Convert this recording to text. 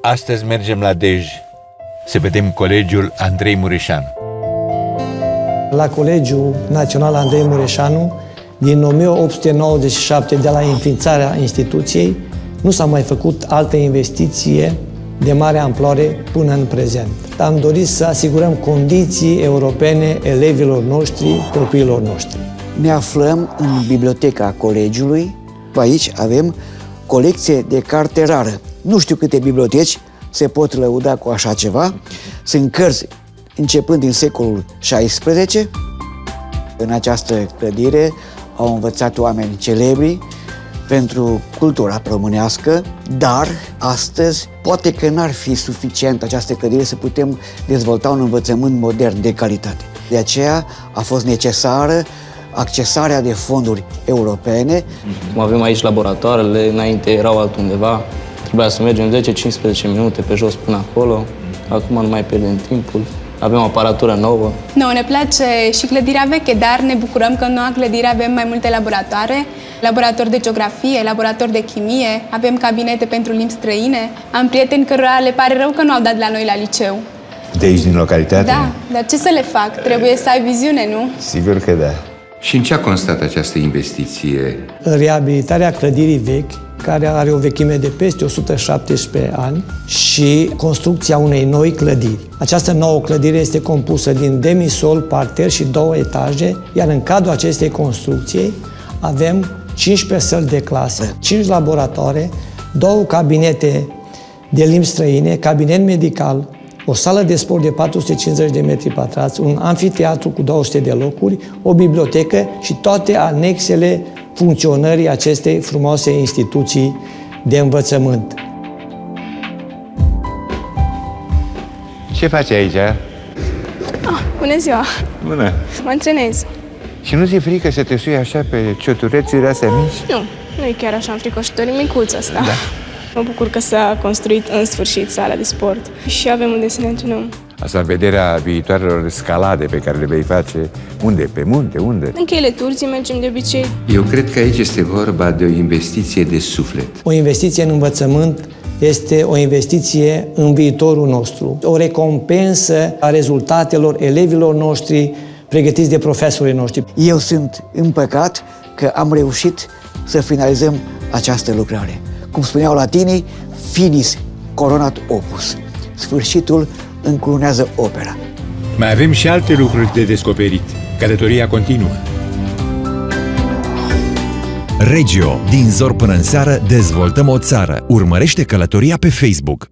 Astăzi mergem la Dej să vedem Colegiul Andrei Mureșanu. La Colegiul Național Andrei Mureșanu, din 1897, de la înființarea instituției, nu s-a mai făcut altă investiție de mare amploare până în prezent. Am dorit să asigurăm condiții europene elevilor noștri, copiilor noștri. Ne aflăm în biblioteca colegiului. Aici avem colecție de carte rară. Nu știu câte biblioteci se pot lăuda cu așa ceva. Sunt cărți începând din secolul XVI. În această clădire au învățat oameni celebri pentru cultura românească, dar astăzi poate că n-ar fi suficient această clădire să putem dezvolta un învățământ modern de calitate. De aceea a fost necesară accesarea de fonduri europene. Avem aici laboratoarele, înainte erau altundeva, trebuia să mergem 10-15 minute pe jos până acolo, acum nu mai pierdem timpul. Avem aparatură nouă. Nouă ne place și clădirea veche, dar ne bucurăm că în noua clădire avem mai multe laboratoare, laborator de geografie, laborator de chimie, avem cabinete pentru limbi străine. Am prieteni cărora le pare rău că nu au dat la noi la liceu. De aici, din localitate? Da, dar ce să le fac? Trebuie să ai viziune, nu? Sigur că da. Și în ce a constat această investiție? În reabilitarea clădirii vechi, care are o vechime de peste 117 ani, și construcția unei noi clădiri. Această nouă clădire este compusă din demisol, parter și 2 etaje, iar în cadrul acestei construcții avem 15 săli de clasă, 5 laboratoare, 2 cabinete de limbi străine, cabinet medical, o sală de sport de 450 de metri pătrați, un amfiteatru cu 200 de locuri, o bibliotecă și toate anexele funcționării acestei frumoase instituții de învățământ. Ce faci aici? Bună ziua! Bună! Mă antrenez. Și nu ți-e frică să te sui așa pe cioturețurile astea mici? Nu, nu e chiar așa înfricoșător, e micuț ăsta. Da. Mă bucur că s-a construit în sfârșit sala de sport și avem unde să ne antrenăm. Asta în vederea viitoarelor scalade pe care le vei face. Unde? Pe munte? Unde? În cheile Turzii mergem de obicei. Eu cred că aici este vorba de o investiție de suflet. O investiție în învățământ este o investiție în viitorul nostru, o recompensă a rezultatelor elevilor noștri pregătiți de profesorii noștri. Eu sunt împăcat că am reușit să finalizăm această lucrare. Cum spuneau latinii, finis coronat opus. Sfârșitul încurunează opera. Mai avem și alte lucruri de descoperit. Călătoria continuă. Regio. Din zor până în seară dezvoltăm o țară. Urmărește călătoria pe Facebook.